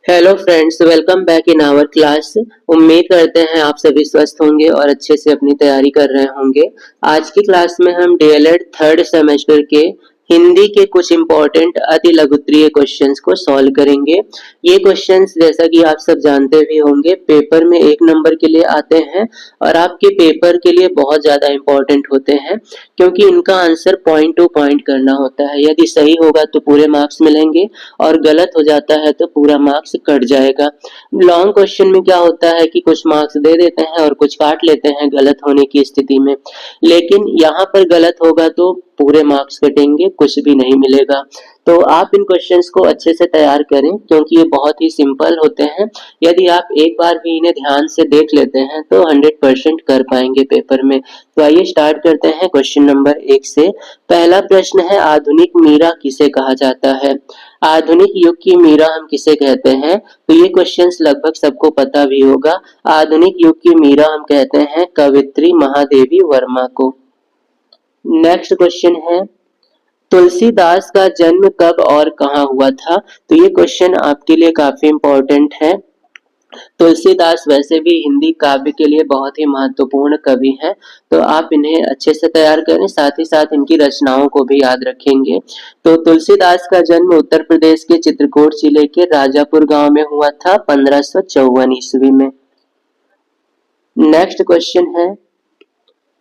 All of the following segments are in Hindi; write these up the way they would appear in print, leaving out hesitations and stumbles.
Hello friends, welcome back in our class. उम्मीद करते हैं आप सभी स्वस्थ होंगे और अच्छे से अपनी तैयारी कर रहे होंगे। आज की क्लास में हम डीएलएड थर्ड सेमेस्टर के हिंदी के कुछ इम्पोर्टेंट अति लघुत्तरीय क्वेश्चंस को सॉल्व करेंगे। ये क्वेश्चंस जैसा कि आप सब जानते भी होंगे पेपर में 1 नंबर के लिए आते हैं और आपके पेपर के लिए बहुत ज़्यादा इम्पोर्टेंट होते हैं क्योंकि इनका आंसर पॉइंट टू पॉइंट करना होता है। यदि सही होगा तो पूरे मार्क्स मिलेंगे और गलत हो जाता है तो पूरा मार्क्स कट जाएगा। लॉन्ग क्वेश्चन में क्या होता है कि कुछ मार्क्स दे देते हैं और कुछ काट लेते हैं गलत होने की स्थिति में, लेकिन यहाँ पर गलत होगा तो पूरे मार्क्स कटेंगे, कुछ भी नहीं मिलेगा। तो आप इन क्वेश्चंस को अच्छे से तैयार करें क्योंकि ये बहुत ही सिंपल होते हैं। यदि आप एक बार भी इन्हें ध्यान से देख लेते हैं तो 100% कर पाएंगे पेपर में। तो आइए स्टार्ट करते हैं क्वेश्चन नंबर 1 से। पहला प्रश्न है, आधुनिक मीरा किसे कहा जाता है? आधुनिक युग की मीरा हम किसे कहते हैं? तो ये क्वेश्चंस लगभग सबको पता भी होगा। आधुनिक युग की मीरा हम कहते हैं कवित्री महादेवी वर्मा को। नेक्स्ट क्वेश्चन है, तुलसीदास का जन्म कब और कहाँ हुआ था? तो ये क्वेश्चन आपके लिए काफी इम्पोर्टेंट है। तुलसीदास वैसे भी हिंदी काव्य के लिए बहुत ही महत्वपूर्ण कवि हैं, तो आप इन्हें अच्छे से तैयार करें, साथ ही साथ इनकी रचनाओं को भी याद रखेंगे। तो तुलसीदास का जन्म उत्तर प्रदेश के चित्रकूट जिले के राजापुर गांव में हुआ था 1554 ईस्वी में। नेक्स्ट क्वेश्चन है,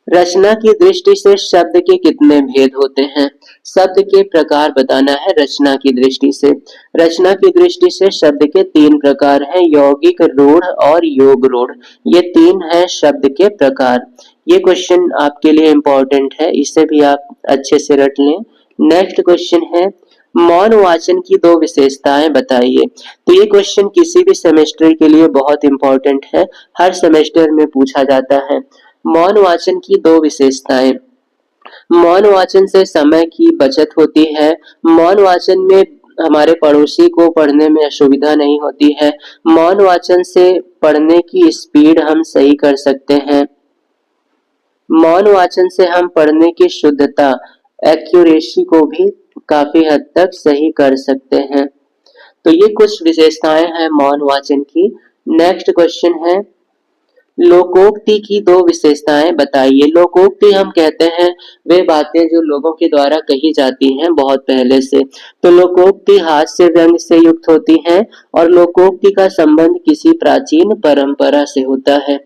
रचना की दृष्टि से शब्द के कितने भेद होते हैं? शब्द के प्रकार बताना है रचना की दृष्टि से। रचना की दृष्टि से शब्द के 3 प्रकार हैं, यौगिक, रूढ़ और योग रूढ़। ये 3 हैं शब्द के प्रकार। ये क्वेश्चन आपके लिए इम्पोर्टेंट है, इसे भी आप अच्छे से रट लें। नेक्स्ट क्वेश्चन है, मौन वाचन की 2 विशेषताएं बताइए। तो ये क्वेश्चन किसी भी सेमेस्टर के लिए बहुत इम्पोर्टेंट है, हर सेमेस्टर में पूछा जाता है। मौन वाचन की 2 विशेषताएं। मौन वाचन से समय की बचत होती है। मौन वाचन में हमारे पड़ोसी को पढ़ने में असुविधा नहीं होती है। मौन वाचन से पढ़ने की स्पीड हम सही कर सकते हैं। मौन वाचन से हम पढ़ने की शुद्धता, एक्यूरेसी को भी काफी हद तक सही कर सकते हैं। तो ये कुछ विशेषताएं हैं मौन वाचन की। नेक्स्ट क्वेश्चन है, लोकोक्ति की 2 विशेषताएं बताइए। लोकोक्ति हम कहते हैं वे बातें जो लोगों के द्वारा कही जाती हैं बहुत पहले से। तो लोकोक्ति हास्य व्यंग से युक्त होती हैं और लोकोक्ति का संबंध किसी प्राचीन परंपरा से होता है।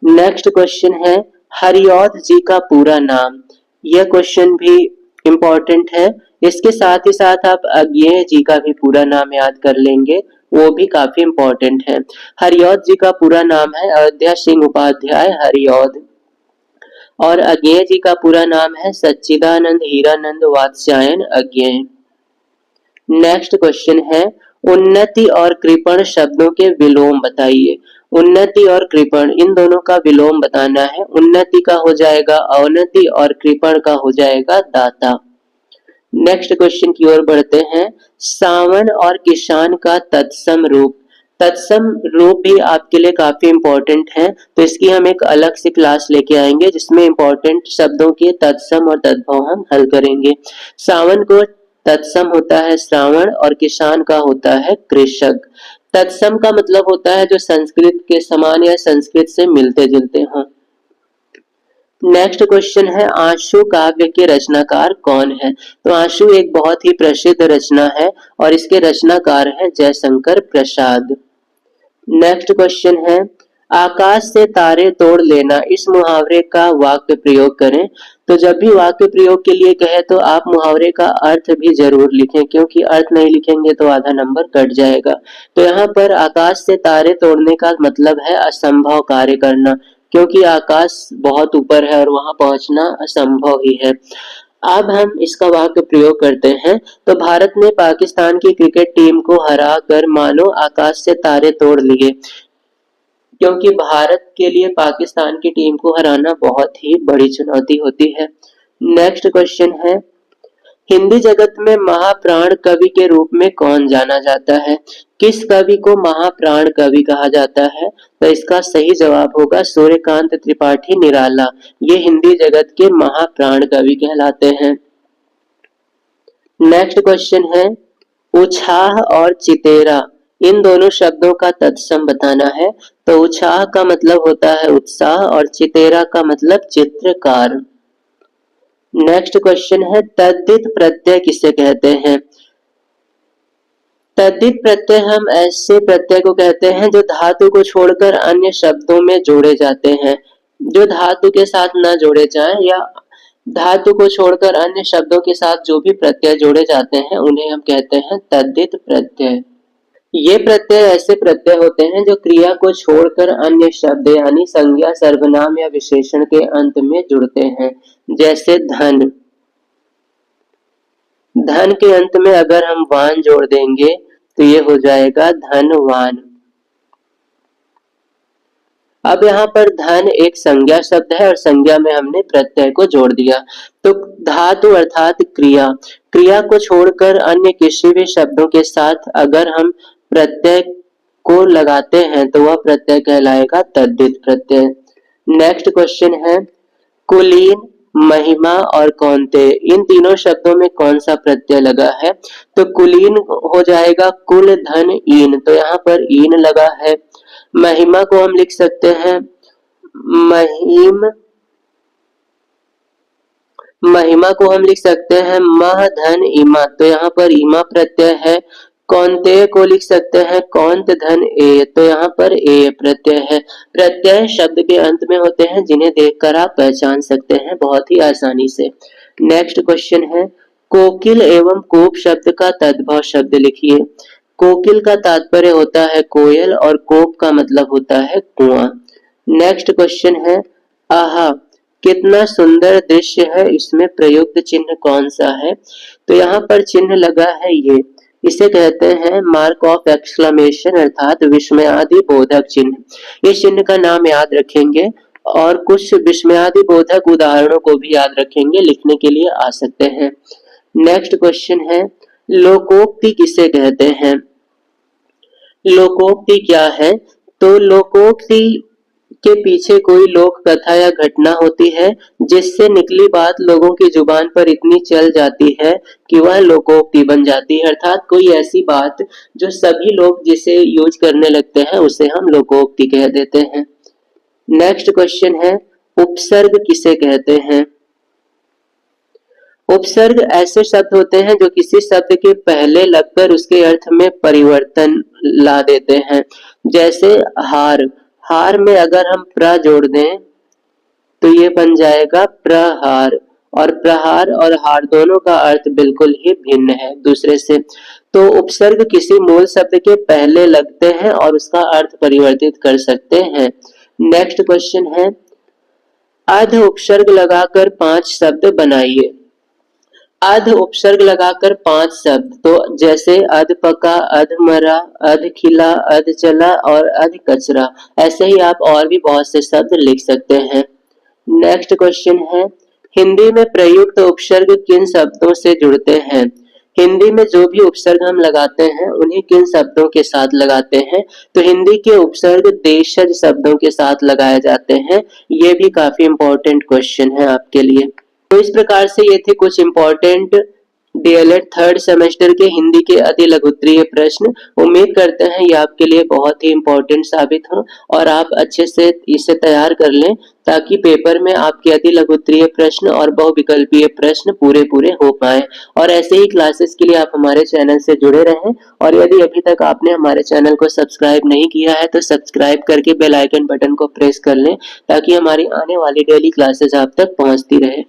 नेक्स्ट क्वेश्चन है, हरिऔध जी का पूरा नाम। यह क्वेश्चन भी इम्पोर्टेंट है। इसके साथ ही साथ आप अज्ञेय जी का भी पूरा नाम याद कर लेंगे, वो भी काफी इम्पोर्टेंट है। हरिऔध जी का पूरा नाम है अयोध्या सिंह उपाध्याय हरिऔध और अज्ञेय जी का पूरा नाम है सच्चिदानंद हीरानंद वात्स्यायन अज्ञेय। नेक्स्ट क्वेश्चन है, उन्नति और कृपण शब्दों के विलोम बताइए। उन्नति और कृपण इन दोनों का विलोम बताना है। उन्नति का हो जाएगा अवनति और कृपण का हो जाएगा दाता। नेक्स्ट क्वेश्चन की ओर बढ़ते हैं, सावन और किसान का तत्सम रूप। तत्सम रूप भी आपके लिए काफी इम्पोर्टेंट है, तो इसकी हम एक अलग से क्लास लेके आएंगे जिसमें इम्पोर्टेंट शब्दों के तत्सम और तद्भव हम हल करेंगे। सावन को तत्सम होता है श्रावण और किसान का होता है कृषक। तत्सम का मतलब होता है जो संस्कृत के समान या संस्कृत से मिलते जुलते हों। नेक्स्ट क्वेश्चन है, आशु काव्य के रचनाकार कौन है? तो आशु एक बहुत ही प्रसिद्ध रचना है और इसके रचनाकार हैं जयशंकर प्रसाद। नेक्स्ट क्वेश्चन है, आकाश से तारे तोड़ लेना, इस मुहावरे का वाक्य प्रयोग करें। तो जब भी वाक्य प्रयोग के लिए कहे तो आप मुहावरे का अर्थ भी जरूर लिखें, क्योंकि अर्थ नहीं लिखेंगे तो आधा नंबर कट जाएगा। तो यहाँ पर आकाश से तारे तोड़ने का मतलब है असंभव कार्य करना, क्योंकि आकाश बहुत ऊपर है और वहां पहुंचना असंभव ही है। अब हम इसका वाक्य प्रयोग करते हैं। तो भारत ने पाकिस्तान की क्रिकेट टीम को हरा कर मानो आकाश से तारे तोड़ लिए, क्योंकि भारत के लिए पाकिस्तान की टीम को हराना बहुत ही बड़ी चुनौती होती है। नेक्स्ट क्वेश्चन है, हिंदी जगत में महाप्राण कवि के रूप में कौन जाना जाता है? किस कवि को महाप्राण कवि कहा जाता है? तो इसका सही जवाब होगा सूर्यकांत त्रिपाठी निराला। ये हिंदी जगत के महाप्राण कवि कहलाते हैं। नेक्स्ट क्वेश्चन है, उछाह और चितेरा इन दोनों शब्दों का तत्सम बताना है। तो उत्साह का मतलब होता है उत्साह और चितेरा का मतलब चित्रकार। नेक्स्ट क्वेश्चन है तद्धित प्रत्यय किसे कहते हैं? तद्धित प्रत्यय हम ऐसे प्रत्यय को कहते हैं जो धातु को छोड़कर अन्य शब्दों में जोड़े जाते हैं। जो धातु के साथ न जोड़े जाएं या धातु को छोड़कर अन्य शब्दों के साथ जो भी प्रत्यय जोड़े जाते हैं उन्हें हम कहते हैं तद्धित प्रत्यय। ये प्रत्यय ऐसे प्रत्यय होते हैं जो क्रिया को छोड़कर अन्य शब्द यानी संज्ञा, सर्वनाम या विशेषण के अंत में जुड़ते हैं। जैसे धन, धन के अंत में अगर हम वान जोड़ देंगे तो ये हो जाएगा धनवान। अब यहाँ पर धन एक संज्ञा शब्द है और संज्ञा में हमने प्रत्यय को जोड़ दिया। तो धातु अर्थात क्रिया, क्रिया को छोड़कर अन्य किसी भी शब्दों के साथ अगर हम प्रत्यय को लगाते हैं तो वह प्रत्यय कहलाएगा तद्धित प्रत्यय। नेक्स्ट क्वेश्चन है कुलीन, महिमा और कौन्तेय, इन तीनों शब्दों में कौन सा प्रत्यय लगा है? तो कुलीन हो जाएगा कुल धन ईन, तो यहाँ पर ईन लगा है। महिमा को हम लिख सकते हैं महिम, महिमा को हम लिख सकते हैं मह धन इमा, तो यहाँ पर इमा प्रत्यय है। कौन्तेय को लिख सकते हैं कौन्त धन ए, तो यहाँ पर ए प्रत्यय है। प्रत्यय शब्द के अंत में होते हैं जिन्हें देखकर आप पहचान सकते हैं बहुत ही आसानी से। नेक्स्ट क्वेश्चन है कोकिल एवं कोप शब्द का तद्भव शब्द लिखिए। कोकिल का तात्पर्य होता है कोयल और कोप का मतलब होता है कुआं। नेक्स्ट क्वेश्चन है आहा कितना सुंदर दृश्य है, इसमें प्रयुक्त चिन्ह कौन सा है? तो यहाँ पर चिन्ह लगा है ये, इसे कहते हैं मार्क ऑफ एक्सक्लेमेशन अर्थात विस्मयादि बोधक चिन्ह। इस चिन्ह का नाम याद रखेंगे और कुछ विस्मयादि बोधक उदाहरणों को भी याद रखेंगे, लिखने के लिए आ सकते हैं। नेक्स्ट क्वेश्चन है लोकोक्ति किसे कहते हैं? लोकोक्ति क्या है? तो लोकोक्ति के पीछे कोई लोक कथा या घटना होती है जिससे निकली बात लोगों की जुबान पर इतनी चल जाती है कि वह लोकोक्ति बन जाती है, अर्थात कोई ऐसी बात जो सभी लोग जिसे यूज करने लगते हैं उसे हम लोकोक्ति कह देते हैं। नेक्स्ट क्वेश्चन है उपसर्ग किसे कहते हैं? उपसर्ग ऐसे शब्द होते हैं जो किसी शब्द के पहले लगकर उसके अर्थ में परिवर्तन ला देते हैं। जैसे हार, हार में अगर हम प्र जोड़ दें तो ये बन जाएगा प्रहार, और प्रहार और हार दोनों का अर्थ बिल्कुल ही भिन्न है दूसरे से। तो उपसर्ग किसी मूल शब्द के पहले लगते हैं और उसका अर्थ परिवर्तित कर सकते हैं। नेक्स्ट क्वेश्चन है अध उपसर्ग लगाकर 5 शब्द बनाइए। अध उपसर्ग लगाकर 5 शब्द, तो जैसे अध पका, अध मरा, अध खिला, अध चला और अध कचरा, ऐसे ही आप और भी बहुत से शब्द लिख सकते हैं। नेक्स्ट क्वेश्चन है हिंदी में प्रयुक्त उपसर्ग किन शब्दों से जुड़ते हैं? हिंदी में जो भी उपसर्ग हम लगाते हैं उन्हें किन शब्दों के साथ लगाते हैं? तो हिंदी के उपसर्ग देशज शब्दों के साथ लगाए जाते हैं। ये भी काफी इंपॉर्टेंट क्वेश्चन है आपके लिए। तो इस प्रकार से ये थे कुछ इंपॉर्टेंट डीएलएड थर्ड सेमेस्टर के हिंदी के अति लघुत्तरीय प्रश्न। उम्मीद करते हैं ये आपके लिए बहुत ही इंपॉर्टेंट साबित हो और आप अच्छे से इसे तैयार कर लें ताकि पेपर में आपके अति लघुत्तरीय प्रश्न और बहुविकल्पीय प्रश्न पूरे हो पाए। और ऐसे ही क्लासेस के लिए आप हमारे चैनल से जुड़े रहें और यदि अभी तक आपने हमारे चैनल को सब्सक्राइब नहीं किया है तो सब्सक्राइब करके बेल आइकन बटन को प्रेस कर लें ताकि हमारी आने वाली डेली क्लासेस आप तक पहुंचती रहे।